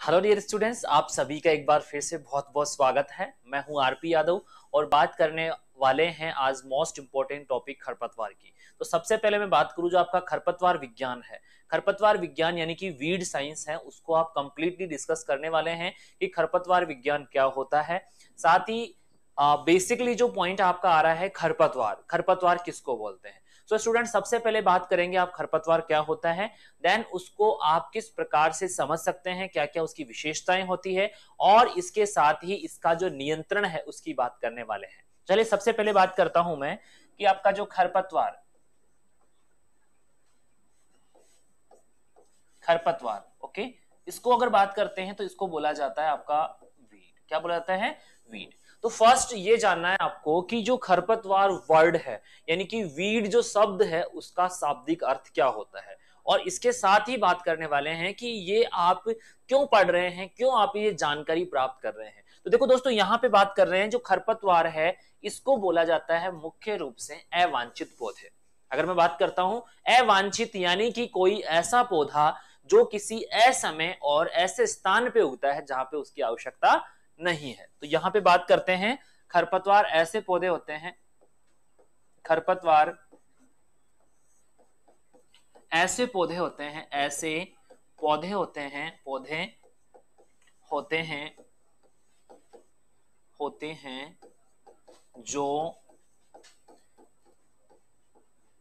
Hello dear students, आप सभी का एक बार फिर से बहुत बहुत स्वागत है। मैं हूं आरपी यादव और बात करने वाले हैं आज मोस्ट इंपोर्टेंट टॉपिक खरपतवार की। तो सबसे पहले मैं बात करूं जो आपका खरपतवार विज्ञान है। खरपतवार विज्ञान यानी कि वीड साइंस है, उसको आप कंप्लीटली डिस्कस करने वाले हैं कि खरपतवार विज्ञान क्या होता है। साथ ही बेसिकली जो पॉइंट आपका आ रहा है खरपतवार, खरपतवार किसको बोलते हैं। तो स्टूडेंट सबसे पहले बात करेंगे आप खरपतवार क्या होता है, देन उसको आप किस प्रकार से समझ सकते हैं, क्या क्या उसकी विशेषताएं होती है और इसके साथ ही इसका जो नियंत्रण है उसकी बात करने वाले हैं। चलिए सबसे पहले बात करता हूं मैं कि आपका जो खरपतवार खरपतवार ओके, इसको अगर बात करते हैं तो इसको बोला जाता है आपका वीड। क्या बोला जाता है? वीड। तो फर्स्ट ये जानना है आपको कि जो खरपतवार वर्ड है यानी कि वीड जो शब्द है उसका शाब्दिक अर्थ क्या होता है, और इसके साथ ही बात करने वाले हैं कि ये आप क्यों पढ़ रहे हैं, क्यों आप ये जानकारी प्राप्त कर रहे हैं। तो देखो दोस्तों, यहां पे बात कर रहे हैं जो खरपतवार है इसको बोला जाता है मुख्य रूप से अवांछित पौधे। अगर मैं बात करता हूं अवांछित यानी कि कोई ऐसा पौधा जो किसी असमय और ऐसे स्थान पे उगता है जहां पे उसकी आवश्यकता नहीं है। तो यहां पे बात करते हैं खरपतवार ऐसे पौधे होते हैं, खरपतवार ऐसे पौधे होते हैं, ऐसे पौधे होते हैं, पौधे होते हैं, होते हैं जो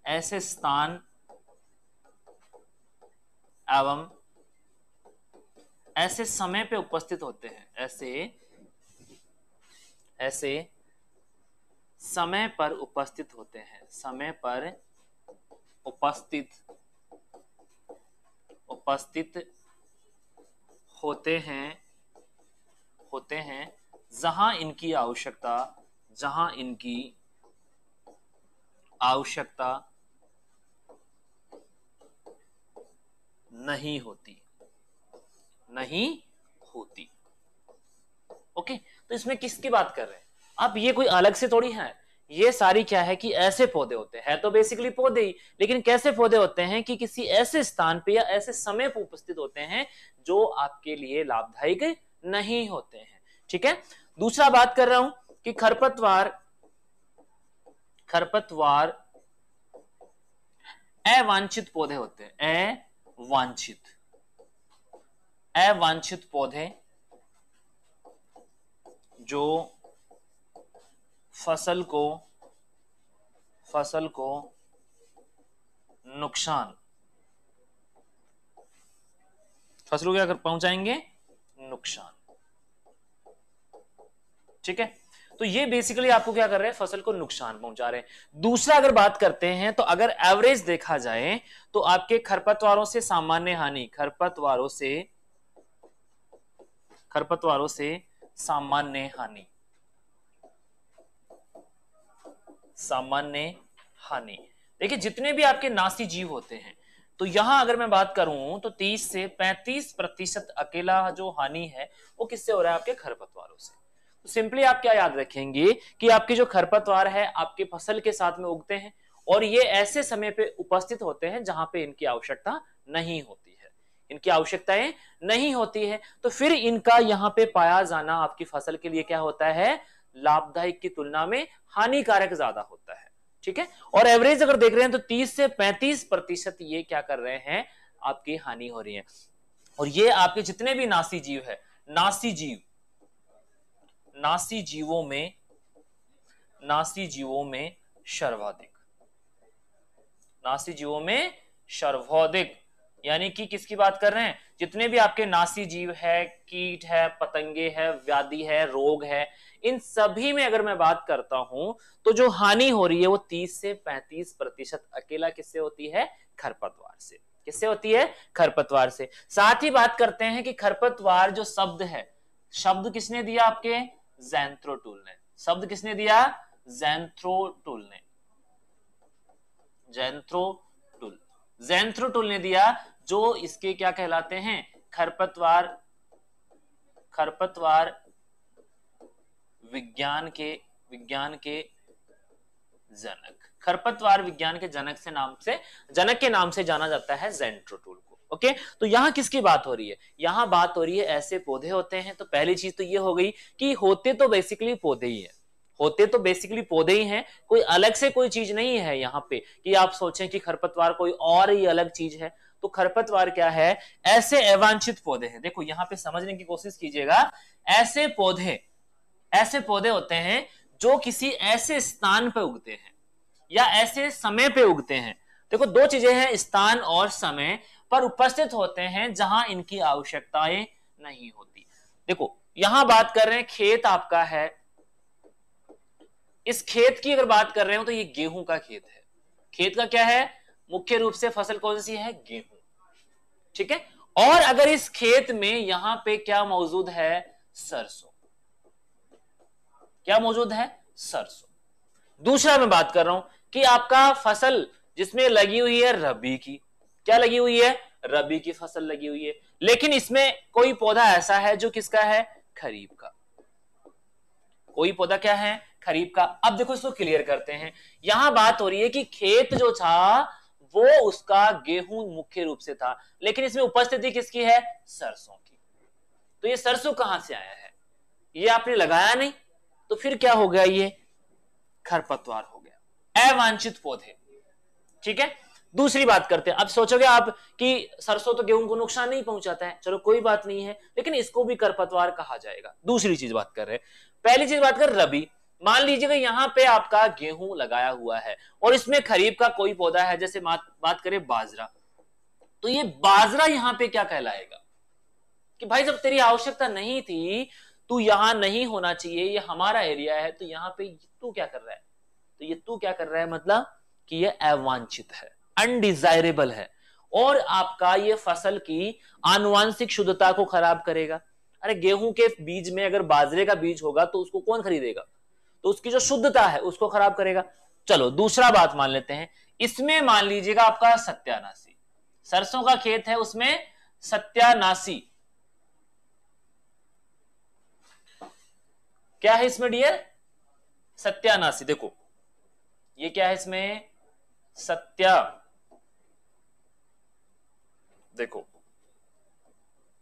ऐसे स्थान एवं ऐसे समय पे उपस्थित होते हैं, ऐसे समय पर उपस्थित होते हैं, समय पर उपस्थित होते हैं, जहां इनकी आवश्यकता नहीं होती। ओके, तो इसमें किसकी बात कर रहे हैं आप? ये कोई अलग से थोड़ी है, ये सारी क्या है कि ऐसे पौधे होते हैं, तो बेसिकली पौधे ही, लेकिन कैसे पौधे होते हैं कि किसी ऐसे स्थान पे या ऐसे समय पर उपस्थित होते हैं जो आपके लिए लाभदायक नहीं होते हैं। ठीक है, दूसरा बात कर रहा हूं कि खरपतवार अवांछित पौधे होते हैं, अवांछित पौधे जो फसल को नुकसान, फसल को क्या कर पहुंचाएंगे? नुकसान। ठीक है, तो ये बेसिकली आपको क्या कर रहे हैं? फसल को नुकसान पहुंचा रहे हैं। दूसरा अगर बात करते हैं तो अगर एवरेज देखा जाए तो आपके खरपतवारों से सामान्य हानि, खरपतवारों से सामान्य हानि। देखिए जितने भी आपके नासी जीव होते हैं, तो यहां अगर मैं बात करूं तो 30 से 35% अकेला जो हानि है वो किससे हो रहा है? आपके खरपतवारों से। तो सिंपली आप क्या याद रखेंगे कि आपके जो खरपतवार है आपके फसल के साथ में उगते हैं और ये ऐसे समय पे उपस्थित होते हैं जहां पे इनकी आवश्यकता नहीं होती है, इनकी आवश्यकताएं नहीं होती है। तो फिर इनका यहाँ पे पाया जाना आपकी फसल के लिए क्या होता है? लाभदायक की तुलना में हानिकारक ज्यादा होता है। ठीक है, और एवरेज अगर देख रहे हैं तो 30 से 35% ये क्या कर रहे हैं? आपकी हानि हो रही है। और ये आपके जितने भी नासी जीव है, नासी जीवों में सर्वाधिक यानी कि किसकी बात कर रहे हैं? जितने भी आपके नासी जीव है, कीट है, पतंगे है, व्याधि है, रोग है, इन सभी में अगर मैं बात करता हूं तो जो हानि हो रही है वो 30 से 35% अकेला किससे होती है? खरपतवार से। किससे होती है? खरपतवार से। साथ ही बात करते हैं कि खरपतवार जो शब्द है, शब्द किसने दिया? आपके ज़ैंथ्रोटूल ने। शब्द किसने दिया? ज़ैंथ्रोटूल ने। ज़ैंथ्रोटूल ने दिया, जो इसके क्या कहलाते हैं? खरपतवार विज्ञान के जनक। खरपतवार विज्ञान के जनक के नाम से जाना जाता है ज़ैंथ्रोटूल को। ओके, तो यहां किसकी बात हो रही है? यहां बात हो रही है ऐसे पौधे होते हैं। तो पहली चीज तो ये हो गई कि होते तो बेसिकली पौधे ही है, होते तो बेसिकली पौधे ही हैं, कोई अलग से कोई चीज नहीं है यहाँ पे कि आप सोचें कि खरपतवार कोई और ही अलग चीज है। तो खरपतवार क्या है? ऐसे अवांछित पौधे हैं। देखो यहां पे समझने की कोशिश कीजिएगा, ऐसे पौधे होते हैं जो किसी ऐसे स्थान पे उगते हैं या ऐसे समय पे उगते हैं। देखो दो चीजें हैं, स्थान और समय पर उपस्थित होते हैं जहां इनकी आवश्यकताएं नहीं होती। देखो यहां बात कर रहे हैं, खेत आपका है, इस खेत की अगर बात कर रहे हो तो ये गेहूं का खेत है। खेत का क्या है? मुख्य रूप से फसल कौन सी है? गेहूं, ठीक है। और अगर इस खेत में यहां पे क्या मौजूद है? सरसों। क्या मौजूद है? सरसों। दूसरा मैं बात कर रहा हूं कि आपका फसल जिसमें लगी हुई है रबी की, क्या लगी हुई है? रबी की फसल लगी हुई है, लेकिन इसमें कोई पौधा ऐसा है जो किसका है? खरीफ का। कोई पौधा क्या है? खरीफ का। अब देखो इसको क्लियर करते हैं। यहां बात हो रही है कि खेत जो था वो उसका गेहूं मुख्य रूप से था, लेकिन इसमें उपस्थिति किसकी है? सरसों की। तो ये सरसों कहां से आया है? ये आपने लगाया नहीं, तो फिर क्या हो गया? ये खरपतवार हो गया, अवांछित पौधे, ठीक है। दूसरी बात करते हैं। अब सोचोगे आप कि सरसों तो गेहूं को नुकसान नहीं पहुंचाता है, चलो कोई बात नहीं है, लेकिन इसको भी खरपतवार कहा जाएगा। दूसरी चीज बात कर रहे हैं। पहली चीज बात कर रबी। मान लीजिएगा यहां पे आपका गेहूं लगाया हुआ है और इसमें खरीफ का कोई पौधा है, जैसे बात करें बाजरा, तो ये बाजरा यहां पे क्या कहलाएगा? कि भाई जब तेरी आवश्यकता नहीं थी, तू यहां नहीं होना चाहिए, ये हमारा एरिया है, तो यहां पे तू क्या कर रहा है? तो ये तू क्या कर रहा है मतलब कि ये अवांछित है, अनडिजायरेबल है, और आपका ये फसल की आनुवांशिक शुद्धता को खराब करेगा। अरे गेहूं के बीज में अगर बाजरे का बीज होगा तो उसको कौन खरीदेगा? तो उसकी जो शुद्धता है उसको खराब करेगा। चलो दूसरा बात मान लेते हैं, इसमें मान लीजिएगा आपका सत्यानाशी, सरसों का खेत है, उसमें सत्यानाशी क्या है इसमें डियर? सत्यानाशी। देखो ये क्या है इसमें? देखो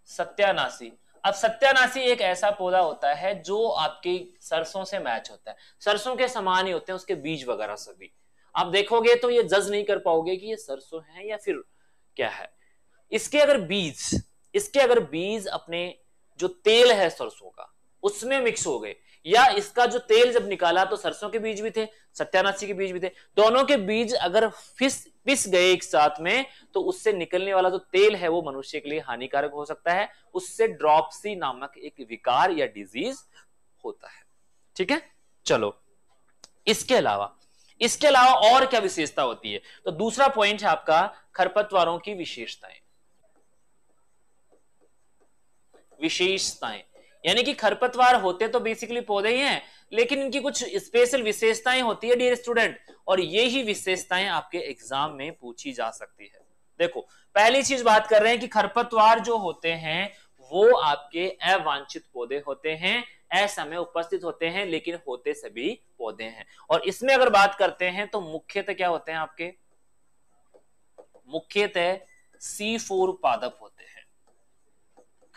सत्यानाशी। अब सत्यानाशी एक ऐसा पौधा होता है जो आपके सरसों से मैच होता है, सरसों के समान ही होते हैं उसके बीज वगैरह सभी। आप देखोगे तो ये जज नहीं कर पाओगे कि ये सरसों है या फिर क्या है। इसके अगर बीज अपने जो तेल है सरसों का उसमें मिक्स हो गए, या इसका जो तेल जब निकाला तो सरसों के बीज भी थे, सत्यानाशी के बीज भी थे, दोनों के बीज अगर पिस गए एक साथ में, तो उससे निकलने वाला जो तेल है वो मनुष्य के लिए हानिकारक हो सकता है। उससे ड्रॉप्सी नामक एक विकार या डिजीज होता है, ठीक है। चलो इसके अलावा और क्या विशेषता होती है? तो दूसरा पॉइंट है आपका खरपतवारों की विशेषताएं। यानी कि खरपतवार होते तो बेसिकली पौधे ही हैं, लेकिन इनकी कुछ स्पेशल विशेषताएं होती है डियर स्टूडेंट, और ये ही विशेषताएं आपके एग्जाम में पूछी जा सकती है। देखो पहली चीज बात कर रहे हैं कि खरपतवार जो होते हैं वो आपके अवांछित पौधे होते हैं, असमय उपस्थित होते हैं, लेकिन होते सभी पौधे हैं। और इसमें अगर बात करते हैं तो मुख्यतः क्या होते हैं आपके? मुख्यतः C4 पादप होते हैं।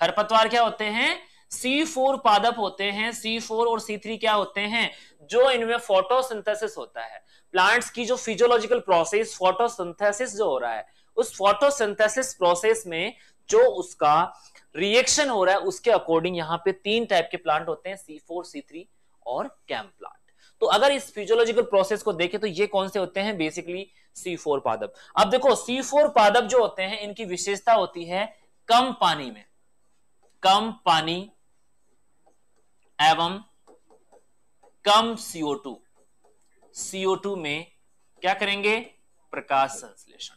खरपतवार क्या होते हैं? C4 पादप होते हैं। C4 और C3 क्या होते हैं? जो इनमें फोटोसिंथेसिस होता है, प्लांट्स की जो फिजियोलॉजिकल प्रोसेस फोटोसिंथेसिस जो हो रहा है, उस फोटोसिंथेसिस प्रोसेस में जो उसका रिएक्शन हो रहा है उसके अकॉर्डिंग यहां पे तीन टाइप के प्लांट होते हैं, C4, C3 और कैम प्लांट। तो अगर इस फिजियोलॉजिकल प्रोसेस को देखें तो ये कौन से होते हैं? बेसिकली C4 पादप। अब देखो C4 पादप जो होते हैं इनकी विशेषता होती है कम पानी एवं कम CO2 में क्या करेंगे? प्रकाश संश्लेषण।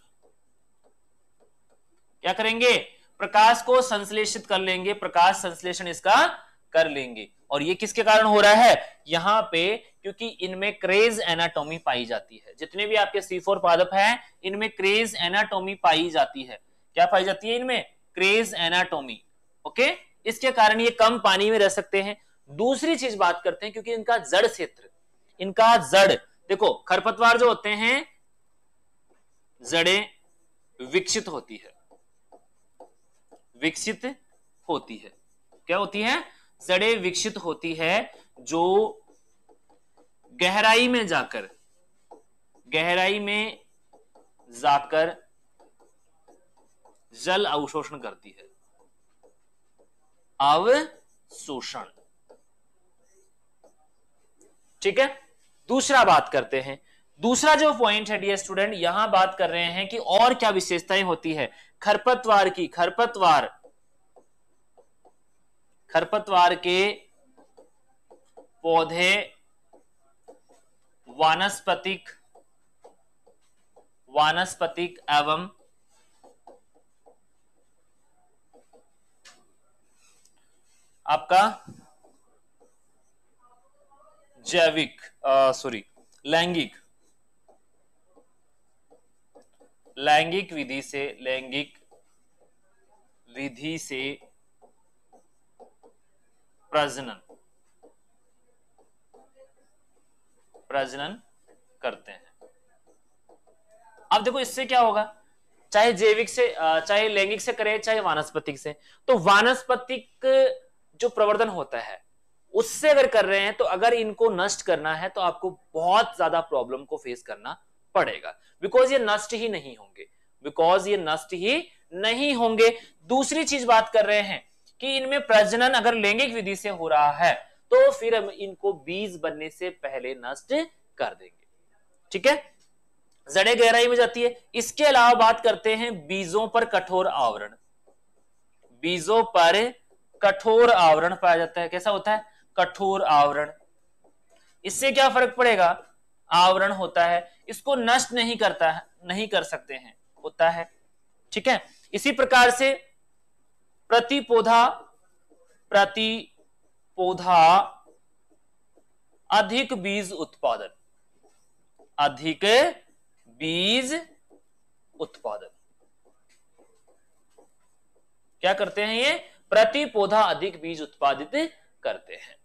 क्या करेंगे? प्रकाश को संश्लेषित कर लेंगे, प्रकाश संश्लेषण इसका कर लेंगे। और ये किसके कारण हो रहा है? यहां पे क्योंकि इनमें क्रेज एनाटॉमी पाई जाती है। जितने भी आपके C4 पादप हैं इनमें क्रेज एनाटॉमी पाई जाती है। क्या पाई जाती है इनमें? Craze anatomy. ओके, इसके कारण ये कम पानी में रह सकते हैं। दूसरी चीज बात करते हैं, क्योंकि इनका जड़ देखो खरपतवार जो होते हैं जड़ें विकसित होती है, विकसित होती है। क्या होती है? जड़ें विकसित होती है जो गहराई में जाकर जल अवशोषण करती है। अवशोषण। ठीक है, दूसरा बात करते हैं। दूसरा जो पॉइंट है डियर स्टूडेंट, यहां बात कर रहे हैं कि और क्या विशेषताएं होती है खरपतवार की। खरपतवार के पौधे वानस्पतिक एवं आपका जैविक लैंगिक विधि से प्रजनन करते हैं। अब देखो इससे क्या होगा, चाहे जैविक से चाहे लैंगिक से करे चाहे वानस्पतिक से, तो वानस्पतिक जो प्रवर्धन होता है उससे अगर कर रहे हैं तो अगर इनको नष्ट करना है तो आपको बहुत ज्यादा प्रॉब्लम को फेस करना पड़ेगा, बिकॉज ये नष्ट ही नहीं होंगे। दूसरी चीज बात कर रहे हैं कि इनमें प्रजनन अगर लैंगिक विधि से हो रहा है तो फिर हम इनको बीज बनने से पहले नष्ट कर देंगे। ठीक है, जड़ें गहराई में जाती है। इसके अलावा बात करते हैं बीजों पर कठोर आवरण पाया जाता है। कैसा होता है? कठोर आवरण। इससे क्या फर्क पड़ेगा? आवरण होता है, इसको नष्ट नहीं कर सकते हैं, होता है। ठीक है, इसी प्रकार से प्रति पौधा अधिक बीज उत्पादन क्या करते हैं? ये प्रति पौधा अधिक बीज उत्पादित करते हैं।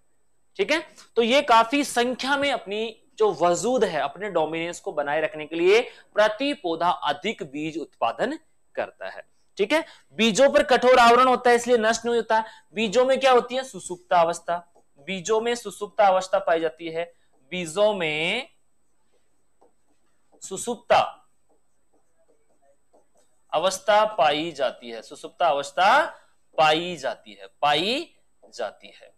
ठीक है, तो ये काफी संख्या में अपनी जो वजूद है, अपने डोमिनेंस को बनाए रखने के लिए प्रति पौधा अधिक बीज उत्पादन करता है। ठीक है, बीजों पर कठोर आवरण होता है इसलिए नष्ट नहीं होता। बीजों में क्या होती है? बीजों में सुसुप्त अवस्था पाई जाती है। बीजों में सुसुप्त अवस्था पाई जाती है।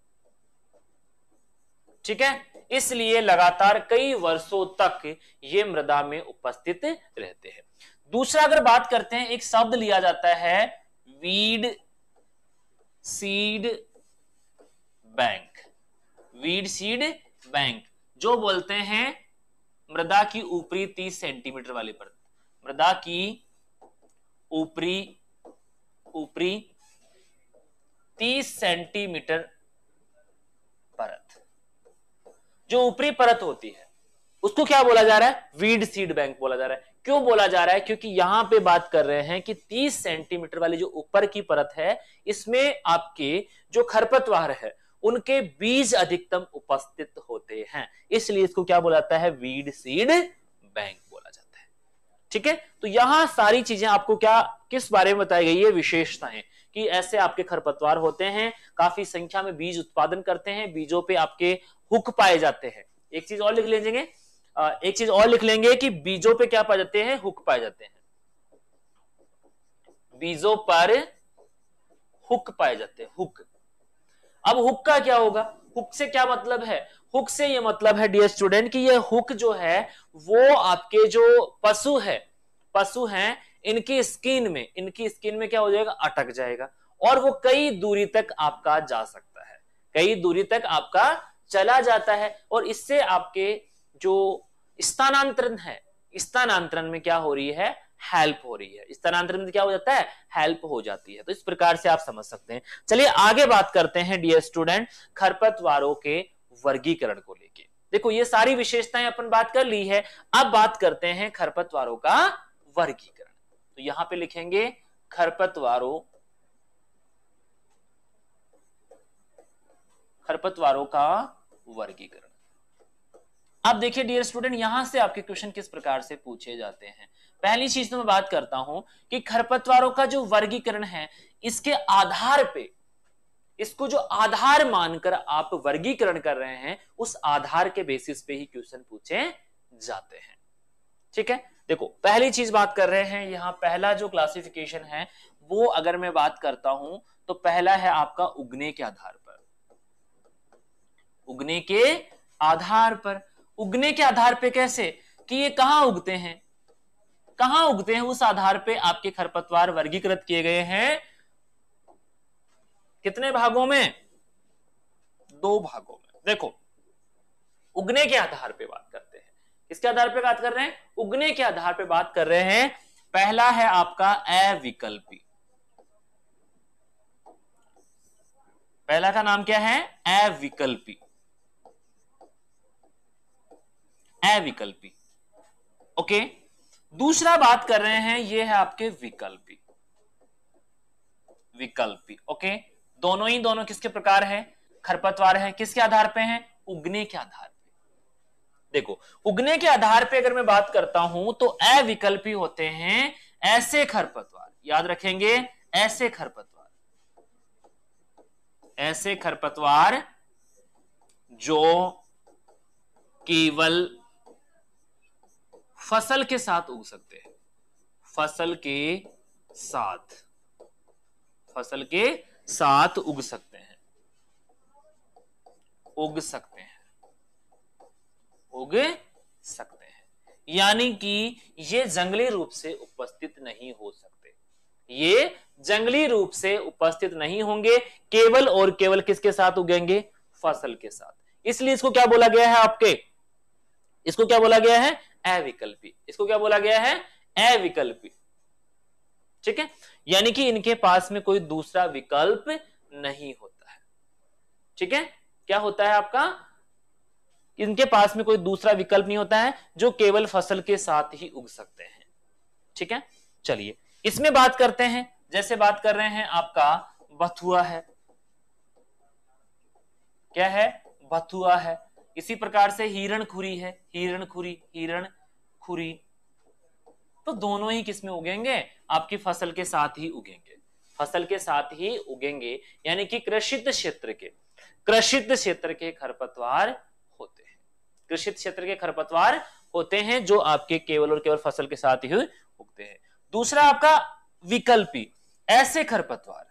ठीक है, इसलिए लगातार कई वर्षों तक ये मृदा में उपस्थित रहते हैं। दूसरा अगर बात करते हैं, एक शब्द लिया जाता है वीड सीड बैंक, जो बोलते हैं मृदा की ऊपरी 30 सेंटीमीटर वाली परत। मृदा की ऊपरी 30 सेंटीमीटर परत, जो ऊपरी परत होती है उसको क्या बोला जा रहा है? वीड सीड बैंक बोला जा रहा है। क्यों बोला जा रहा है? क्योंकि यहां पे बात कर रहे हैं कि 30 सेंटीमीटर वाली जो ऊपर की परत है इसमें आपके जो खरपतवार है उनके बीज अधिकतम उपस्थित होते हैं, इसलिए इसको क्या बोला जाता है? वीड सीड बैंक बोला जाता है। ठीक है, तो यहां सारी चीजें आपको किस बारे में बताई गई है? विशेषताएं, कि ऐसे आपके खरपतवार होते हैं, काफी संख्या में बीज उत्पादन करते हैं, बीजों पे आपके हुक पाए जाते हैं। एक चीज और लिख लेंगे कि बीजों पे क्या पाए जाते हैं? हुक पाए जाते हैं। बीजों पर हुक पाए जाते हैं, हुक। अब हुक का क्या होगा? हुक से क्या मतलब है? हुक से ये मतलब है डियर स्टूडेंट कि ये हुक जो है वो आपके जो पशु हैं इनकी स्किन में क्या हो जाएगा? अटक जाएगा और वो कई दूरी तक आपका जा सकता है, कई दूरी तक आपका चला जाता है, और इससे आपके जो स्थानांतरण में क्या हो रही है? हेल्प हो रही है। स्थानांतरण में क्या हो जाता है? हेल्प हो जाती है। तो इस प्रकार से आप समझ सकते हैं। चलिए आगे बात करते हैं डियर स्टूडेंट खरपतवारों के वर्गीकरण को लेके। देखो ये सारी विशेषताएं अपन बात कर ली है, अब बात करते हैं खरपतवारों का वर्गीकरण। तो यहां पे लिखेंगे खरपतवारों का वर्गीकरण। अब देखिए डियर स्टूडेंट, यहां से आपके क्वेश्चन किस प्रकार से पूछे जाते हैं। पहली चीज तो मैं बात करता हूं कि खरपतवारों का जो वर्गीकरण है, इसके आधार पे, इसको जो आधार मानकर आप वर्गीकरण कर रहे हैं, उस आधार के बेसिस पे ही क्वेश्चन पूछे जाते हैं। ठीक है, देखो पहली चीज बात कर रहे हैं, यहां पहला जो क्लासिफिकेशन है वो अगर मैं बात करता हूं तो पहला है आपका उगने के आधार पर। उगने के आधार पर, उगने के आधार पे कैसे कि ये कहां उगते हैं, कहां उगते हैं, उस आधार पे आपके खरपतवार वर्गीकृत किए गए हैं। कितने भागों में? 2 भागों में। देखो उगने के आधार पे बात करते हैं, किसके आधार पे बात कर रहे हैं? उगने के आधार पे बात कर रहे हैं। पहला है आपका अविकल्पी। पहला का नाम क्या है? अविकल्पी। अविकल्पी, ओके। दूसरा बात कर रहे हैं, ये है आपके विकल्पी। विकल्पी, ओके। दोनों किसके प्रकार है? खरपतवार है। किसके आधार पे हैं? उगने के आधार पे। देखो उगने के आधार पे अगर मैं बात करता हूं तो अविकल्पी होते हैं ऐसे खरपतवार, याद रखेंगे, ऐसे खरपतवार, ऐसे खरपतवार जो केवल फसल के साथ उग सकते हैं। फसल के साथ, फसल के साथ उग सकते हैं, उग सकते हैं, उग सकते हैं। यानी कि ये जंगली रूप से उपस्थित नहीं हो सकते, ये जंगली रूप से उपस्थित नहीं होंगे, केवल और केवल किसके साथ उगेंगे? फसल के साथ। इसलिए इसको क्या बोला गया है आपके? इसको क्या बोला गया है? अविकल्पी। इसको क्या बोला गया है? अविकल्पी। ठीक है, यानी कि इनके पास में कोई दूसरा विकल्प नहीं होता है। ठीक है, क्या होता है आपका? इनके पास में कोई दूसरा विकल्प नहीं होता है, जो केवल फसल के साथ ही उग सकते हैं। ठीक है, चलिए इसमें बात करते हैं। जैसे बात कर रहे हैं आपका बथुआ है, क्या है? बथुआ है। इसी प्रकार से हिरणखुरी है, हिरणखुरी, हिरणखुरी। तो दोनों ही किसमें उगेंगे? आपकी फसल के साथ ही उगेंगे, फसल के साथ ही उगेंगे। यानी कि कृषित क्षेत्र के, कृषित क्षेत्र के खरपतवार होते हैं, कृषित क्षेत्र के खरपतवार होते हैं जो आपके केवल और केवल फसल के साथ ही उगते हैं। दूसरा आपका विकल्पी, ऐसे खरपतवार,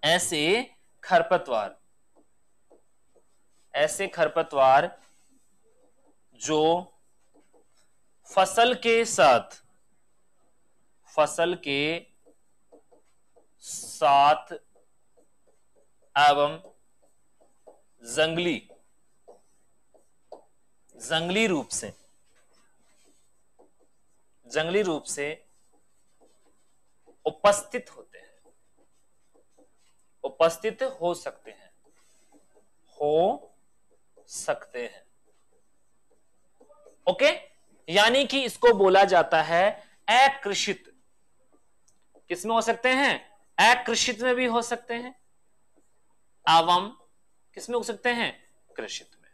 ऐसे खरपतवार, ऐसे खरपतवार जो फसल के साथ, फसल के साथ एवं जंगली, जंगली रूप से, जंगली रूप से उपस्थित होते हैं, उपस्थित हो सकते हैं, हो सकते हैं। ओके, यानी कि इसको बोला जाता है अकृषित। किसमें हो सकते हैं? अकृषित में भी हो सकते हैं एवं किसमें हो सकते हैं? कृषित में।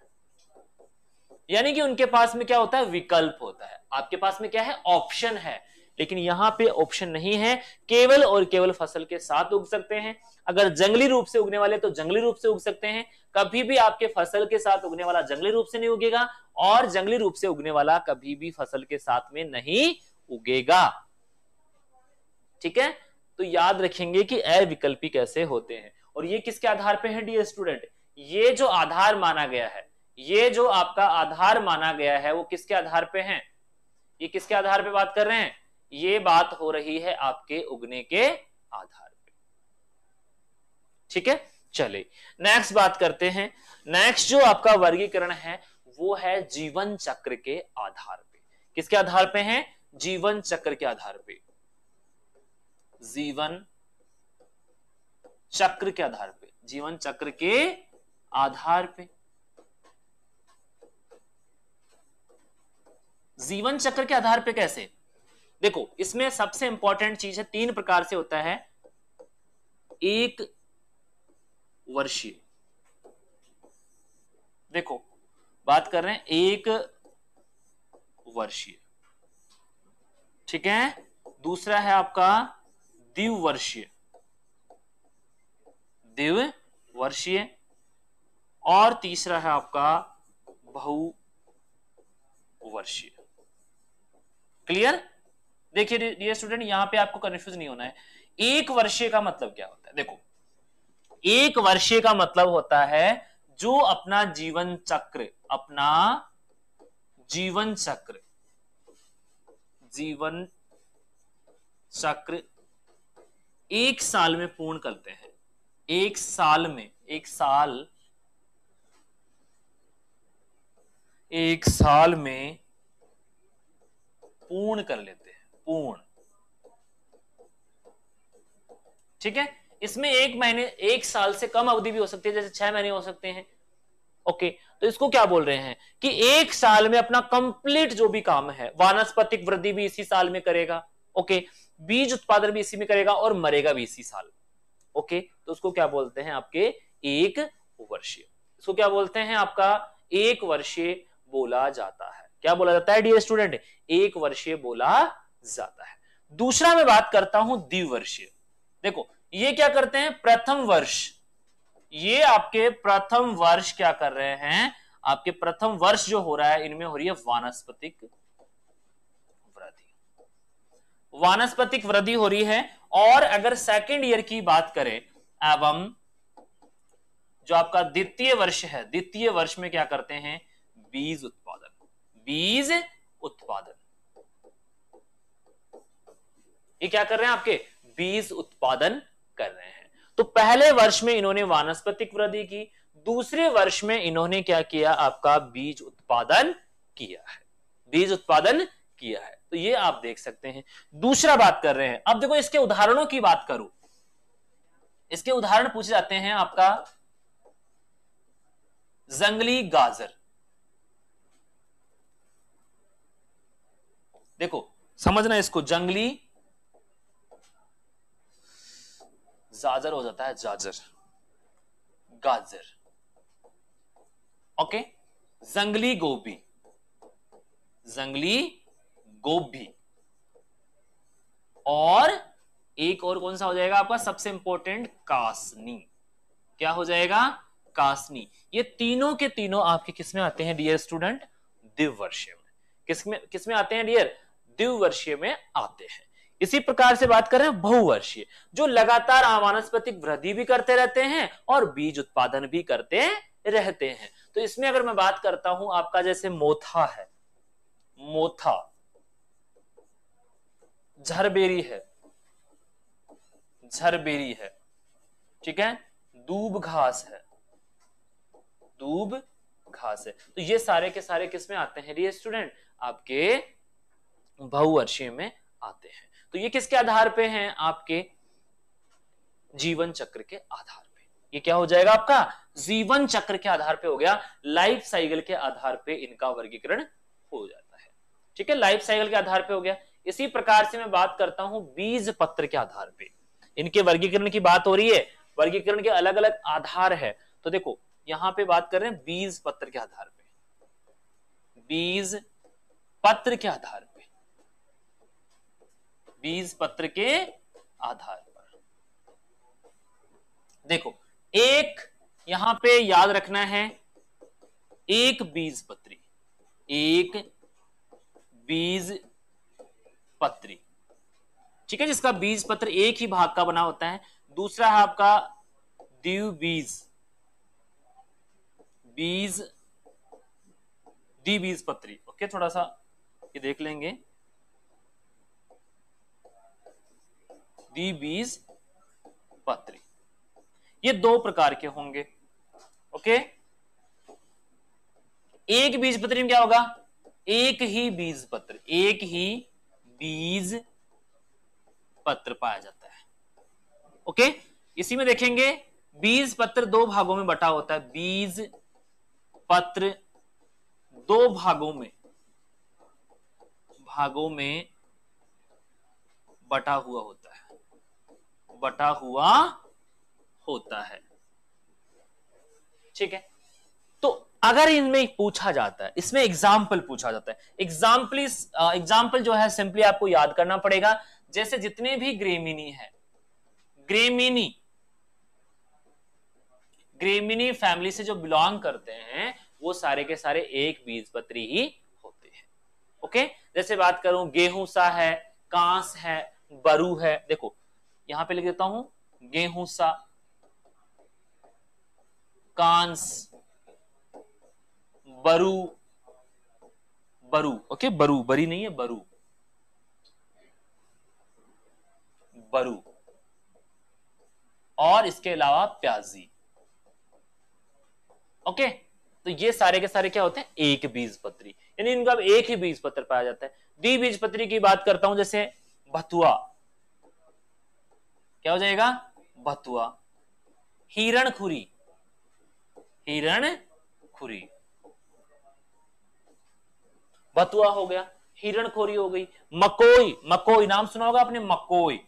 यानी कि उनके पास में क्या होता है? विकल्प होता है। आपके पास में क्या है? ऑप्शन है, लेकिन यहां पे ऑप्शन नहीं है, केवल और केवल फसल के साथ उग सकते हैं। अगर जंगली रूप से उगने वाले तो जंगली रूप से उग सकते हैं, कभी भी आपके फसल के साथ उगने वाला जंगली रूप से नहीं उगेगा, और जंगली रूप से उगने वाला कभी भी फसल के साथ में नहीं उगेगा। ठीक है, तो याद रखेंगे कि अविकल्पी कैसे होते हैं। और ये किसके आधार पे है डियर स्टूडेंट? ये जो आधार माना गया है, ये जो आपका आधार माना गया है, वो किसके आधार पे है? ये किसके आधार पे बात कर रहे हैं? ये बात हो रही है आपके उगने के आधार पे। ठीक है, चले नेक्स्ट बात करते हैं। नेक्स्ट जो आपका वर्गीकरण है वो है जीवन चक्र के आधार पे। किसके आधार पे है? जीवन चक्र के आधार पे, जीवन चक्र के आधार पे, जीवन चक्र के आधार पे। जीवन चक्र के आधार पे कैसे? देखो इसमें सबसे इंपॉर्टेंट चीज है, 3 प्रकार से होता है। एक वर्षीय, देखो बात कर रहे हैं एक वर्षीय, ठीक है। दूसरा है आपका द्विवर्षीय, द्विवर्षीय, और तीसरा है आपका बहुवर्षीय। क्लियर? देखिए डियर स्टूडेंट, यहां पे आपको कंफ्यूज नहीं होना है। एक वर्षीय का मतलब क्या होता है? देखो, एक वर्षीय का मतलब होता है जो अपना जीवन चक्र, अपना जीवन चक्र, जीवन चक्र एक साल में पूर्ण करते हैं। एक साल में, एक साल में पूर्ण कर लेते हैं, पूर्ण, ठीक है। इसमें एक महीने, एक साल से कम अवधि भी हो सकती है, जैसे 6 महीने हो सकते हैं। ओके, तो इसको क्या बोल रहे हैं कि एक साल में अपना कंप्लीट जो भी काम है, वानस्पतिक वृद्धि भी इसी साल में करेगा, ओके, बीज उत्पादन भी इसी में करेगा और मरेगा भी इसी साल। ओके, तो उसको क्या बोलते हैं आपके एक वर्षीय। इसको क्या बोलते हैं आपका एक वर्षीय बोला जाता है। क्या बोला जाता है डियर स्टूडेंट? एक वर्षीय बोला जाता है। दूसरा मैं बात करता हूं द्विवर्षीय। देखो, ये क्या करते हैं? प्रथम वर्ष, ये आपके प्रथम वर्ष क्या कर रहे हैं? आपके प्रथम वर्ष जो हो रहा है, इनमें हो रही है वानस्पतिक वृद्धि, वानस्पतिक वृद्धि हो रही है। और अगर सेकेंड ईयर की बात करें, एवं जो आपका द्वितीय वर्ष है, द्वितीय वर्ष में क्या करते हैं? बीज उत्पादन, बीज उत्पादन। ये क्या कर रहे हैं? आपके बीज उत्पादन कर रहे हैं। तो पहले वर्ष में इन्होंने वानस्पतिक वृद्धि की, दूसरे वर्ष में इन्होंने क्या किया? आपका बीज उत्पादन किया है, बीज उत्पादन किया है। तो ये आप देख सकते हैं। दूसरा बात कर रहे हैं, अब देखो इसके उदाहरणों की बात करूं, इसके उदाहरण पूछे जाते हैं आपका जंगली गाजर। देखो समझना इसको, जंगली जाजर हो जाता है, जाजर, गाजर, ओके। जंगली गोभी, जंगली गोभी, और एक और कौन सा हो जाएगा आपका सबसे इंपॉर्टेंट? कासनी। क्या हो जाएगा? कासनी। ये तीनों के तीनों आपके किसमें आते हैं डियर स्टूडेंट? द्विवर्षीय में। किसमें आते हैं डियर? द्विवर्षीय में आते हैं। इसी प्रकार से बात करें बहुवर्षीय, जो लगातार वानस्पतिक वृद्धि भी करते रहते हैं और बीज उत्पादन भी करते रहते हैं। तो इसमें अगर मैं बात करता हूं आपका, जैसे मोथा है, मोथा, झरबेरी है, झरबेरी है, ठीक है, दूब घास है, दूब घास है। तो ये सारे के सारे किसमें आते हैं डियर स्टूडेंट? आपके बहुवर्षीय में आते हैं। तो ये किसके आधार पे हैं? आपके जीवन चक्र के आधार पे। ये क्या हो जाएगा आपका? जीवन चक्र के आधार पे हो गया, लाइफ साइकिल के आधार पे इनका वर्गीकरण हो जाता है, ठीक है, लाइफ साइकिल के आधार पे हो गया। इसी प्रकार से मैं बात करता हूं बीज पत्र के आधार पे, इनके वर्गीकरण की बात हो रही है, वर्गीकरण के अलग अलग आधार है। तो देखो यहां पे बात कर रहे हैं बीज पत्र के आधार पे, बीज पत्र के आधार पे, बीज पत्र के आधार पर। देखो एक यहां पे याद रखना है, एक बीज पत्री, एक बीज पत्री, ठीक है, जिसका बीज पत्र एक ही भाग का बना होता है। दूसरा है आपका द्विबीज, बीज, द्विबीज पत्री। ओके, थोड़ा सा ये देख लेंगे, द्विबीज पत्री, ये दो प्रकार के होंगे। ओके, एक बीज पत्री में क्या होगा? एक ही बीज पत्र, एक ही बीज पत्र पाया जाता है। ओके, इसी में देखेंगे बीज पत्र दो भागों में बटा होता है, बीज पत्र दो भागों में बटा हुआ होता है, बटा हुआ होता है, ठीक है। तो अगर इनमें पूछा जाता है, इसमें एग्जाम्पल पूछा जाता है, एग्जाम्पल जो है सिंपली आपको याद करना पड़ेगा। जैसे जितने भी ग्रेमिनी है, ग्रेमिनी ग्रेमिनी फैमिली से जो बिलोंग करते हैं वो सारे के सारे एक बीजपत्री ही होते हैं। ओके, जैसे बात करूं गेहूंसा है, कांस है, बरू है। देखो यहां पे लिख देता हूं गेहूंसा, कांस, बरू, बरू। ओके, बरू, बरी नहीं है, बरू, बरू, और इसके अलावा प्याजी। ओके, तो ये सारे के सारे क्या होते हैं, एक बीजपत्री, यानी इनका एक ही बीजपत्र पाया जाता है। द्विबीजपत्री की बात करता हूं, जैसे भतुआ, क्या हो जाएगा, भतुआ। हिरणखुरी, हिरणखुरी, भतुआ हो गया, हिरणखोरी हो गई। मकोई, मकोई नाम सुना होगा आपने, मकोई,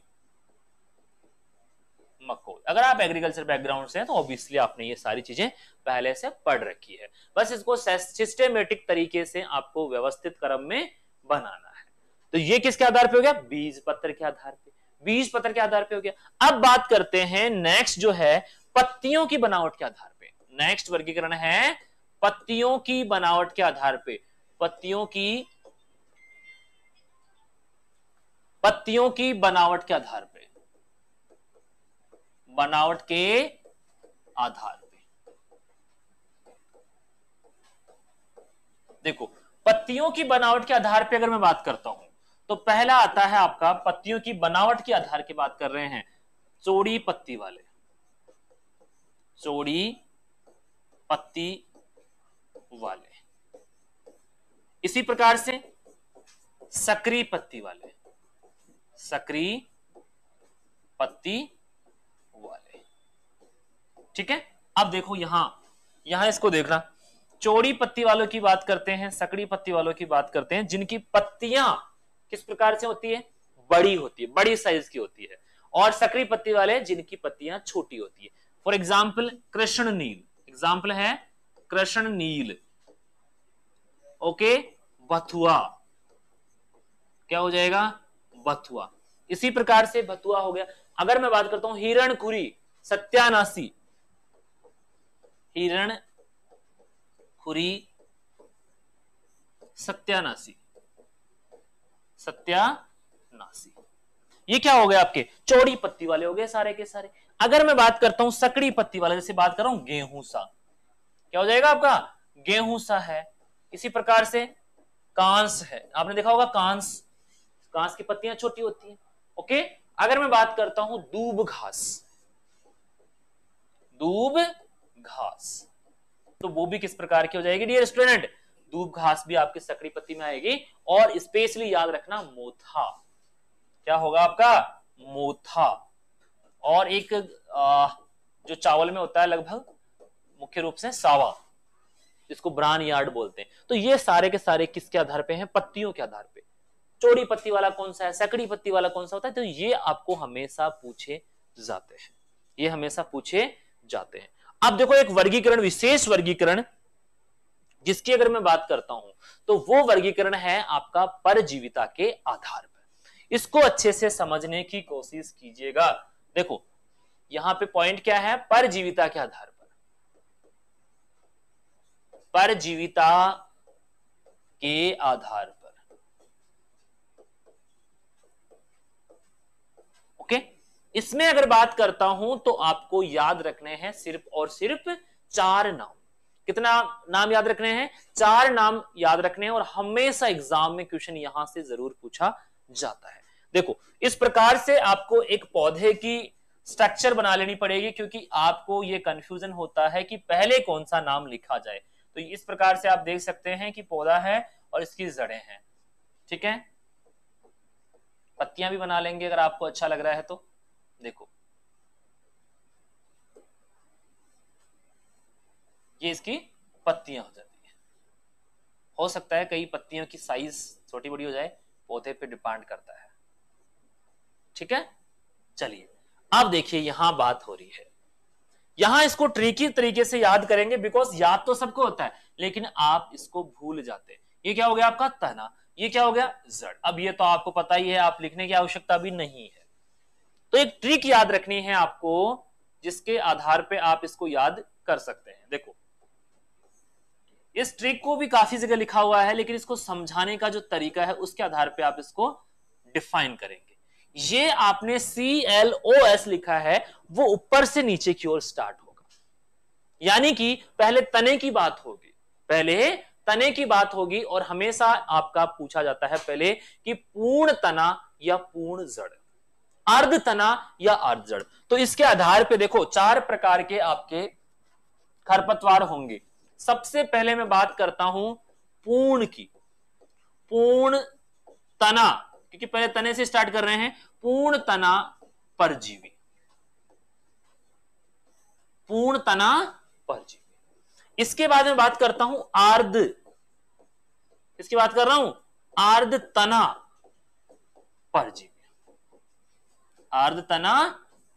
मकोई। अगर आप एग्रीकल्चर बैकग्राउंड से हैं तो ऑब्वियसली आपने ये सारी चीजें पहले से पढ़ रखी है, बस इसको सिस्टेमेटिक तरीके से आपको व्यवस्थित क्रम में बनाना है। तो ये किसके आधार पे हो गया, बीज पत्र के आधार पे, बीज पत्र के आधार पे हो गया। अब बात करते हैं नेक्स्ट जो है पत्तियों की बनावट के आधार पे। नेक्स्ट वर्गीकरण है पत्तियों की बनावट के आधार पे, पत्तियों की बनावट के आधार पे, बनावट के आधार पे। देखो पत्तियों की बनावट के आधार पे अगर मैं बात करता हूं तो पहला आता है आपका, पत्तियों की बनावट के आधार की बात कर रहे हैं, चौड़ी पत्ती वाले, चौड़ी पत्ती वाले। इसी प्रकार से सक्रिय पत्ती वाले, सक्रिय पत्ती वाले। ठीक है, अब देखो यहां इसको देखना, चौड़ी पत्ती वालों की बात करते हैं, सक्रिय पत्ती वालों की बात करते हैं, जिनकी पत्तियां किस प्रकार से होती है, बड़ी होती है, बड़ी साइज की होती है। और सक्रिय पत्ती वाले जिनकी पत्तियां छोटी होती है। फॉर एग्जाम्पल कृष्ण नील, एग्जाम्पल है कृष्ण नील। ओके, बथुआ, क्या हो जाएगा, बथुआ। इसी प्रकार से बथुआ हो गया। अगर मैं बात करता हूं हिरणखुरी, सत्यानाशी, हिरणखुरी, सत्यानाशी, सत्यानाशी, ये क्या हो गया, आपके चौड़ी पत्ती वाले हो गए सारे के सारे। अगर मैं बात करता हूं सकड़ी पत्ती वाले, जैसे बात कर रहा हूं गेहूंसा, क्या हो जाएगा आपका, गेहूंसा है। इसी प्रकार से कांस है, आपने देखा होगा कांस, कांस की पत्तियां छोटी होती हैं। ओके, अगर मैं बात करता हूं दूब घास, दूब घास, तो वो भी किस प्रकार की हो जाएगी डियर स्टूडेंट, दूब घास भी आपकी सकड़ी पत्ती में आएगी। और स्पेशली याद रखना मोथा, क्या होगा आपका, मोथा। और एक जो चावल में होता है लगभग मुख्य रूप से सावा, जिसको ब्रान यार्ड बोलते हैं। तो ये सारे के सारे किसके आधार पे हैं, पत्तियों के आधार पे। चौड़ी पत्ती वाला कौन सा है, सकड़ी पत्ती वाला कौन सा होता है, तो ये आपको हमेशा पूछे जाते हैं, ये हमेशा पूछे जाते हैं। अब देखो एक वर्गीकरण, विशेष वर्गीकरण जिसकी अगर मैं बात करता हूं तो वो वर्गीकरण है आपका परजीविता के आधार पर। इसको अच्छे से समझने की कोशिश कीजिएगा। देखो यहां पे पॉइंट क्या है, परजीविता के आधार पर, परजीविता के आधार पर। ओके, इसमें अगर बात करता हूं तो आपको याद रखने हैं सिर्फ और सिर्फ 4 नाम। कितना नाम याद रखने हैं, 4 नाम याद रखने हैं। और हमेशा एग्जाम में क्वेश्चन यहां से जरूर पूछा जाता है। देखो इस प्रकार से आपको एक पौधे की स्ट्रक्चर बना लेनी पड़ेगी, क्योंकि आपको यह कंफ्यूजन होता है कि पहले कौन सा नाम लिखा जाए। तो इस प्रकार से आप देख सकते हैं कि पौधा है और इसकी जड़ें हैं। ठीक है, पत्तियां भी बना लेंगे अगर आपको अच्छा लग रहा है तो। देखो ये इसकी पत्तियां हो जाती है। हो सकता है कई पत्तियों की साइज छोटी बड़ी हो जाए, पौधे पे डिपेंड करता है। ठीक है, चलिए अब देखिए यहां बात हो रही है, यहां इसको ट्रिकी तरीके से याद करेंगे, बिकॉज याद तो सबको होता है लेकिन आप इसको भूल जाते हैं। ये क्या हो गया आपका तना, ये क्या हो गया जड़। अब ये तो आपको पता ही है, आप लिखने की आवश्यकता भी नहीं है। तो एक ट्रिक याद रखनी है आपको, जिसके आधार पे आप इसको याद कर सकते हैं। देखो इस ट्रिक को भी काफी जगह लिखा हुआ है, लेकिन इसको समझाने का जो तरीका है उसके आधार पे आप इसको डिफाइन करेंगे। ये आपने CLOS लिखा है, वो ऊपर से नीचे की ओर स्टार्ट होगा, यानी कि पहले तने की बात होगी, पहले तने की बात होगी। और हमेशा आपका पूछा जाता है पहले कि पूर्ण तना या पूर्ण जड़, अर्ध तना या अर्ध जड़। तो इसके आधार पे देखो 4 प्रकार के आपके खरपतवार होंगे। सबसे पहले मैं बात करता हूं पूर्ण की, पूर्ण तना, क्योंकि पहले तने से स्टार्ट कर रहे हैं। पूर्ण तना परजीवी, पूर्ण तना परजीवी। इसके बाद में बात करता हूं आर्ध, इसकी बात कर रहा हूं आर्ध तना परजीवी, आर्ध तना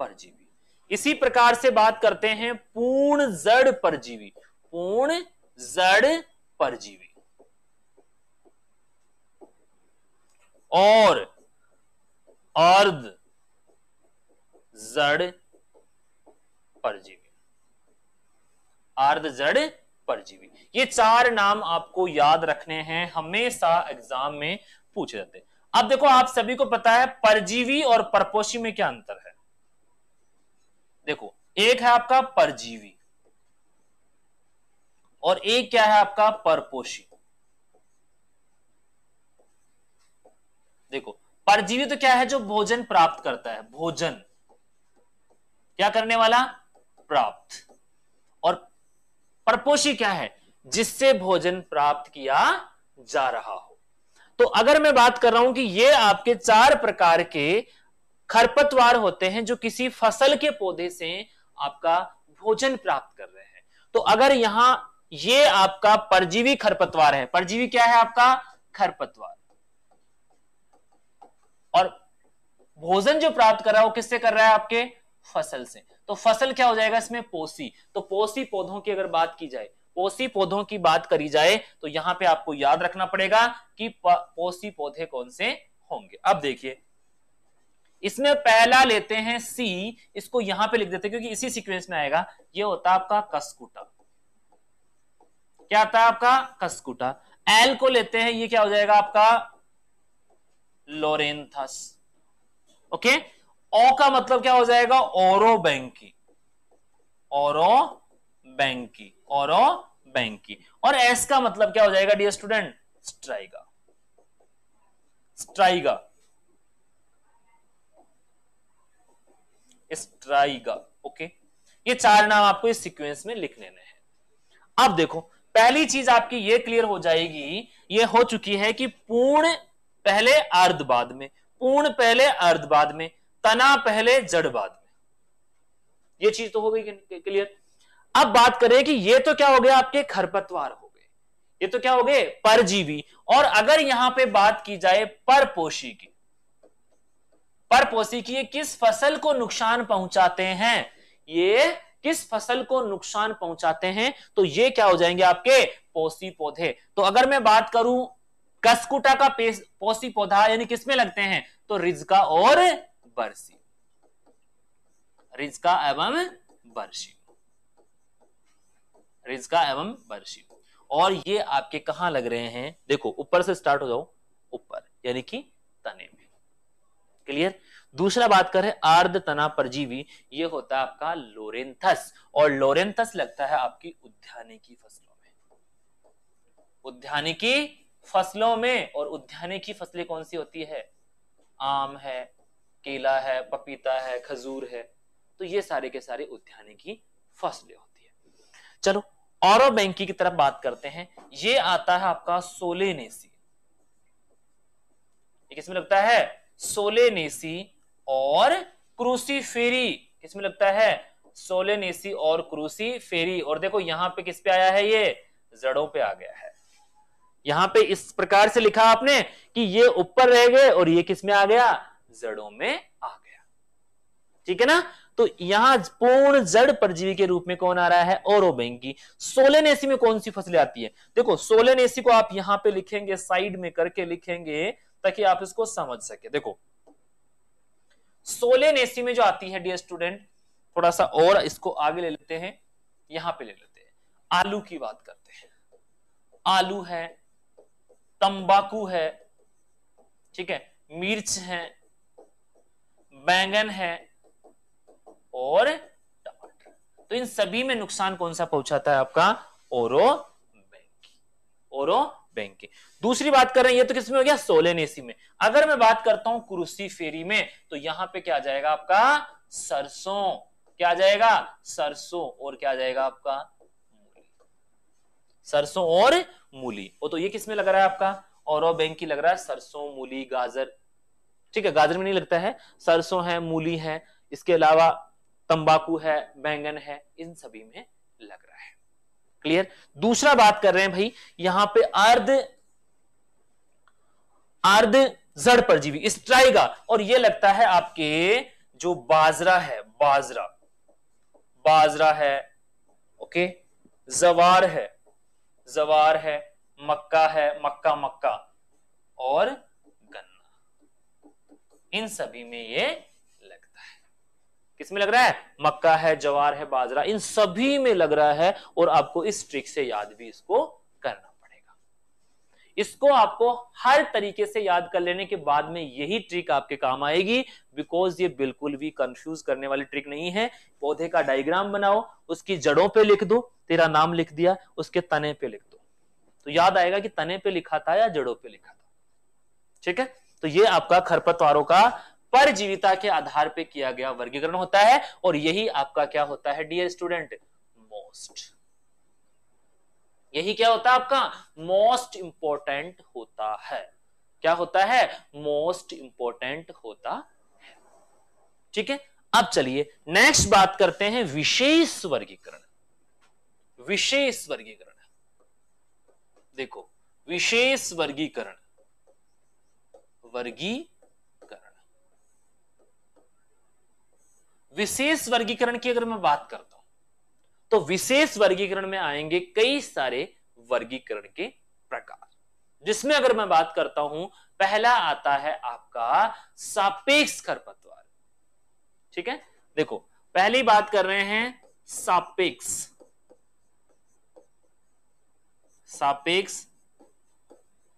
परजीवी। इसी प्रकार से बात करते हैं पूर्ण जड़ परजीवी, पूर्ण जड़ परजीवी और अर्ध जड़ परजीवी, अर्ध जड़ परजीवी। ये 4 नाम आपको याद रखने हैं, हमेशा एग्जाम में पूछे जाते हैं। अब देखो आप सभी को पता है परजीवी और परपोषी में क्या अंतर है। देखो एक है आपका परजीवी और एक क्या है आपका परपोषी। देखो परजीवी तो क्या है, जो भोजन प्राप्त करता है, भोजन क्या करने वाला, प्राप्त। और परपोषी क्या है, जिससे भोजन प्राप्त किया जा रहा हो। तो अगर मैं बात कर रहा हूं कि ये आपके 4 प्रकार के खरपतवार होते हैं जो किसी फसल के पौधे से आपका भोजन प्राप्त कर रहे हैं। तो अगर यहां ये आपका परजीवी खरपतवार है, परजीवी क्या है आपका खरपतवार, और भोजन जो प्राप्त कर रहा है वो किससे कर रहा है, आपके फसल से। तो फसल क्या हो जाएगा इसमें, पोषी। तो पोषी पौधों की अगर बात की जाए, पोषी पौधों की बात करी जाए, तो यहां पे आपको याद रखना पड़ेगा कि पोषी पौधे कौन से होंगे। अब देखिए इसमें पहला लेते हैं सी, इसको यहां पे लिख देते हैं क्योंकि इसी सीक्वेंस में आएगा। ये होता है आपका कसकुटा, क्या आता है आपका कसकुटा। एल को लेते हैं, ये क्या हो जाएगा आपका लोरेंथस। ओके, ओ का मतलब क्या हो जाएगा, ओरोबैंकी, ओरोबैंकी, ओरोबैंकी। और एस का मतलब क्या हो जाएगा dear student, striga, striga, striga. Okay, ये 4 नाम आपको इस सीक्वेंस में लिख लेने हैं। अब देखो पहली चीज आपकी ये क्लियर हो जाएगी, ये हो चुकी है कि पूर्ण पहले अर्ध बाद में, पूर्ण पहले अर्ध बाद में, तना पहले जड़ बाद में। ये चीज तो हो गई क्लियर। अब बात करें कि ये तो क्या हो गया, आपके खरपतवार हो गए, ये तो क्या हो गए परजीवी। और अगर यहां पे बात की जाए परपोषी की, परपोषी की, ये किस फसल को नुकसान पहुंचाते हैं, ये किस फसल को नुकसान पहुंचाते हैं, तो ये क्या हो जाएंगे आपके पोषी पौधे। तो अगर मैं बात करूं कसकुटा का पोषी पौधा यानी किसमें लगते हैं, तो रिजका और बरसी, रिजका एवं बरसी, रिजका एवं बरसी। और ये आपके कहां लग रहे हैं, देखो ऊपर से स्टार्ट हो जाओ, ऊपर यानी कि तने में। क्लियर। दूसरा बात करें आर्ध तना परजीवी, ये होता है आपका लोरेंथस, और लोरेंथस लगता है आपकी उद्यानिकी फसलों में, उद्यानिकी फसलों में। और उद्यानिकी फसलें कौन सी होती है, आम है, केला है, पपीता है, खजूर है। तो ये सारे के सारे उद्यानिकी फसलें होती है। चलो ओरोबैंकी की तरफ बात करते हैं। ये आता है आपका सोलेनेसी, ये किसमें लगता है, सोलेनेसी और क्रूसीफेरी, किसमें लगता है, सोलेनेसी और क्रूसीफेरी। और देखो यहां पे किस पे आया है, ये जड़ों पे आ गया है। यहां पे इस प्रकार से लिखा आपने कि ये ऊपर रह गए और ये किस में आ गया, जड़ों में आ गया। ठीक है ना। तो यहां पूर्ण जड़ परजीवी के रूप में कौन आ रहा है? ओरोबेंकी। सोलेनेसी में कौन सी फसलें आती है? देखो सोलेनेसी को आप यहां पे लिखेंगे, साइड में करके लिखेंगे ताकि आप इसको समझ सके। देखो सोलेनेसी में जो आती है डियर स्टूडेंट, थोड़ा सा और इसको आगे ले लेते हैं, यहां पे ले लेते हैं, आलू की बात करते हैं। आलू है, तंबाकू है, ठीक है, मिर्च है, बैंगन है और टमाटर। तो इन सभी में नुकसान कौन सा पहुंचाता है? आपका ओरोबेंकी। ओरोबेंकी। दूसरी बात कर रहे हैं, ये तो किसमें हो गया? सोलेनेसी में। अगर मैं बात करता हूं क्रूसीफेरी में, तो यहां पे क्या आ जाएगा आपका? सरसों। क्या आ जाएगा? सरसों। और क्या आ जाएगा आपका? मूली। सरसों और मूली। वो तो ये किसमें लग रहा है आपका? ओरोबेंकी लग रहा है, सरसों, मूली, गाजर, ठीक है, गाजर में नहीं लगता है, सरसों है, मूली है, इसके अलावा तंबाकू है, बैंगन है, इन सभी में लग रहा है। क्लियर? दूसरा बात कर रहे हैं भाई, यहां पे अर्ध जड़ परजीवी स्ट्राइगा, और ये लगता है आपके जो बाजरा है, बाजरा है, ओके, जवार है, मक्का है, मक्का और गन्ना, इन सभी में ये लगता है। किसमें लग रहा है? मक्का है, जवार है, बाजरा, इन सभी में लग रहा है। और आपको इस ट्रिक से याद भी इसको करना पड़ेगा। इसको आपको हर तरीके से याद कर लेने के बाद में यही ट्रिक आपके काम आएगी, बिकॉज ये बिल्कुल भी कंफ्यूज करने वाली ट्रिक नहीं है। पौधे का डायग्राम बनाओ, उसकी जड़ों पे लिख दो, तेरा नाम लिख दिया, उसके तने पे लिख दो, तो याद आएगा कि तने पे लिखा था या जड़ों पे लिखा था। ठीक है, तो ये आपका खरपतवारों का परजीविता के आधार पे किया गया वर्गीकरण होता है, और यही आपका क्या होता है डियर स्टूडेंट? मोस्ट। यही क्या होता है आपका? मोस्ट इंपॉर्टेंट होता है। क्या होता है? मोस्ट इंपॉर्टेंट होता है। ठीक है, अब चलिए नेक्स्ट बात करते हैं विशेष वर्गीकरण। विशेष वर्गीकरण, देखो विशेष वर्गीकरण विशेष वर्गीकरण की अगर मैं बात करता हूं, तो विशेष वर्गीकरण में आएंगे कई सारे वर्गीकरण के प्रकार, जिसमें अगर मैं बात करता हूं, पहला आता है आपका सापेक्ष खरपतवार। ठीक है, देखो पहली बात कर रहे हैं सापेक्ष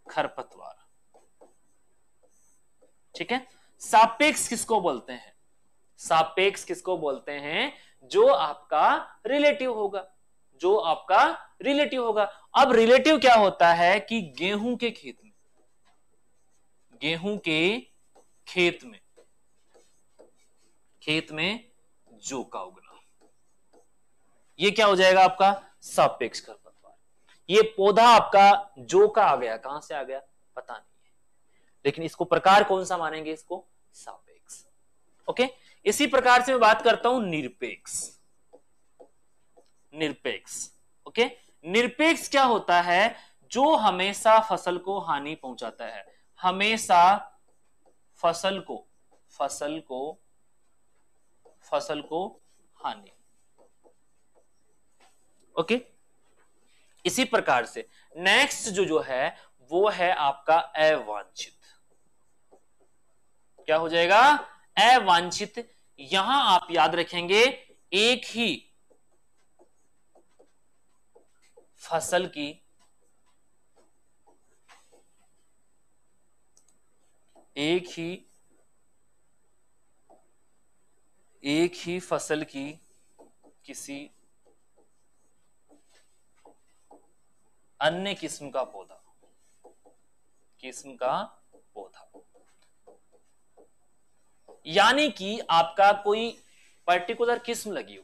खरपतवार। ठीक है, सापेक्ष किसको बोलते हैं? सापेक्ष किसको बोलते हैं? जो आपका रिलेटिव होगा, अब रिलेटिव क्या होता है कि गेहूं के खेत में जौ का उगना, ये क्या हो जाएगा आपका? सापेक्ष खरपतवार। ये पौधा आपका जौ का आ गया, कहां से आ गया पता नहीं है, लेकिन इसको प्रकार कौन सा मानेंगे? इसको सापेक्ष। ओके, इसी प्रकार से मैं बात करता हूं निरपेक्ष। ओके, निरपेक्ष क्या होता है? जो हमेशा फसल को हानि पहुंचाता है, हमेशा फसल को हानि। ओके, इसी प्रकार से नेक्स्ट जो है वो है आपका अवांछित। क्या हो जाएगा? अवांछित। यहां आप याद रखेंगे एक ही फसल की किसी अन्य किस्म का पौधा यानी कि आपका कोई पर्टिकुलर किस्म लगी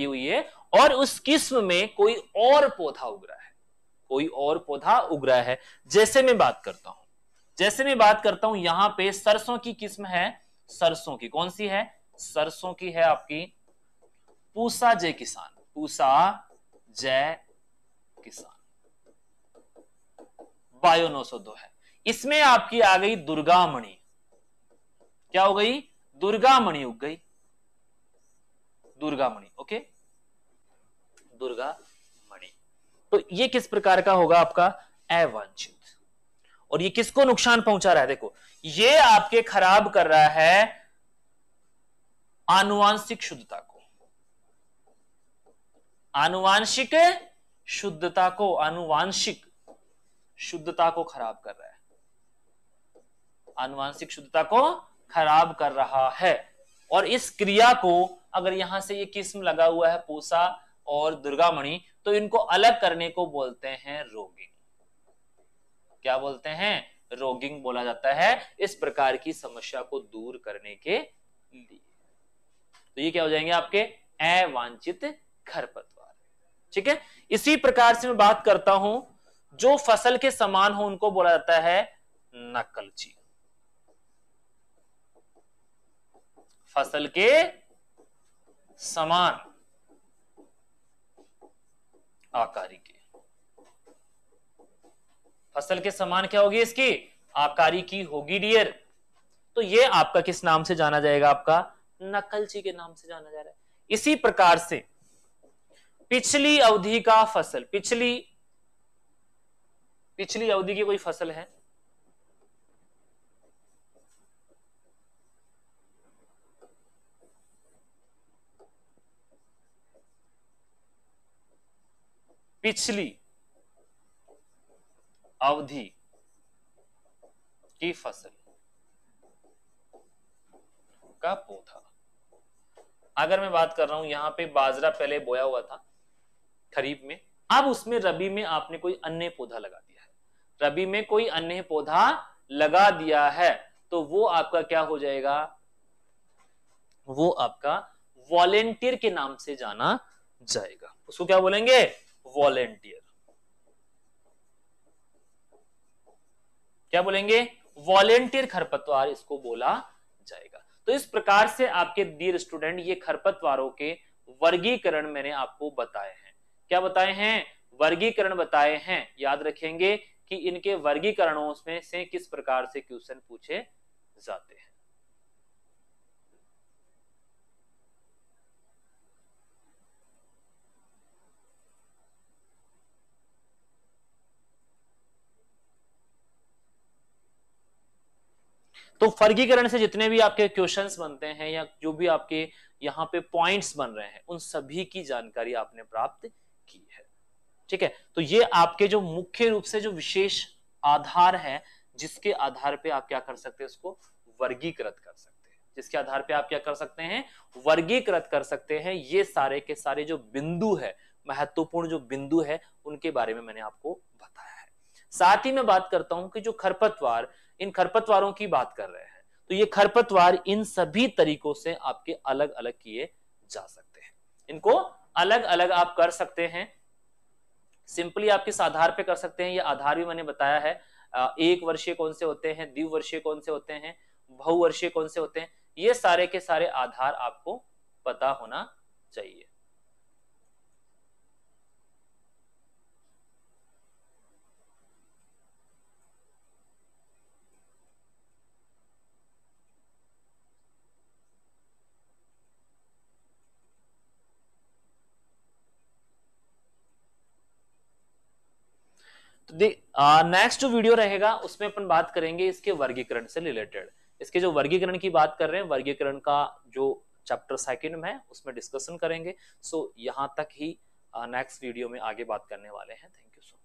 हुई है, और उस किस्म में कोई और पौधा उग रहा है, जैसे मैं बात करता हूं यहां पे सरसों की किस्म है, सरसों की कौन सी है? सरसों की है आपकी पूसा जय किसान, बायो 902 है। इसमें आपकी आ गई दुर्गामणि। क्या हो गई? दुर्गामणि उग गई, दुर्गामणि, ओके, दुर्गामणि। तो ये किस प्रकार का होगा आपका? अवांछित। और ये किसको नुकसान पहुंचा रहा है? देखो, ये आपके खराब कर रहा है आनुवांशिक शुद्धता को, आनुवांशिक शुद्धता को, आनुवांशिक शुद्धता को खराब कर रहा है, आनुवांशिक शुद्धता को खराब कर रहा है। और इस क्रिया को अगर यहां से ये किस्म लगा हुआ है पूसा और दुर्गामणि, तो इनको अलग करने को बोलते हैं रोगिंग। क्या बोलते हैं? रोगिंग बोला जाता है इस प्रकार की समस्या को दूर करने के लिए। तो ये क्या हो जाएंगे आपके? अवांछित खरपतवार। ठीक है, इसी प्रकार से मैं बात करता हूं, जो फसल के समान हो उनको बोला जाता है नकलची। फसल के समान आकारी के, फसल के समान क्या होगी इसकी? आकारी की होगी डियर। तो ये आपका किस नाम से जाना जाएगा? आपका नकलची के नाम से जाना जा रहा है। इसी प्रकार से पिछली अवधि का फसल, पिछली अवधि की कोई फसल है, पिछली अवधि की फसल का पौधा। अगर मैं बात कर रहा हूं, यहां पे बाजरा पहले बोया हुआ था खरीफ में, अब उसमें रबी में आपने कोई अन्य पौधा लगा दिया है, रबी में कोई अन्य पौधा लगा दिया है, तो वो आपका क्या हो जाएगा? वो आपका वॉलेंटियर के नाम से जाना जाएगा। उसको क्या बोलेंगे? वॉलेंटियर। क्या बोलेंगे? वॉलेंटियर खरपतवार इसको बोला जाएगा। तो इस प्रकार से आपके डियर स्टूडेंट ये खरपतवारों के वर्गीकरण मैंने आपको बताए हैं। क्या बताए हैं? वर्गीकरण बताए हैं। याद रखेंगे कि इनके वर्गीकरणों में से किस प्रकार से क्वेश्चन पूछे जाते हैं। तो वर्गीकरण से जितने भी आपके क्वेश्चंस बनते हैं या जो भी आपके यहाँ पे पॉइंट्स बन रहे हैं, उन सभी की जानकारी आपने प्राप्त की है। ठीक है, तो ये आपके जो मुख्य रूप से जो विशेष आधार है, जिसके आधार पे आप क्या कर सकते हैं? उसको वर्गीकृत कर सकते हैं। जिसके आधार पे आप क्या कर सकते हैं? वर्गीकृत कर सकते हैं। ये सारे के सारे जो बिंदु है, महत्वपूर्ण जो बिंदु है, उनके बारे में मैंने आपको बताया है। साथ ही मैं बात करता हूं कि जो खरपतवार, इन खरपतवारों की बात कर रहे हैं, तो ये खरपतवार इन सभी तरीकों से आपके अलग अलग किए जा सकते हैं। इनको अलग अलग आप कर सकते हैं। सिंपली आप किस आधार पे कर सकते हैं? ये आधार भी मैंने बताया है। एक वर्षीय कौन से होते हैं, द्विवर्षीय कौन से होते हैं, बहुवर्षीय कौन से होते हैं, ये सारे के सारे आधार आपको पता होना चाहिए। तो नेक्स्ट जो वीडियो रहेगा उसमें अपन बात करेंगे इसके वर्गीकरण से रिलेटेड। इसके जो वर्गीकरण की बात कर रहे हैं, वर्गीकरण का जो चैप्टर सेकंड में है उसमें डिस्कशन करेंगे। सो यहां तक ही नेक्स्ट वीडियो में आगे बात करने वाले हैं। Thank you so much.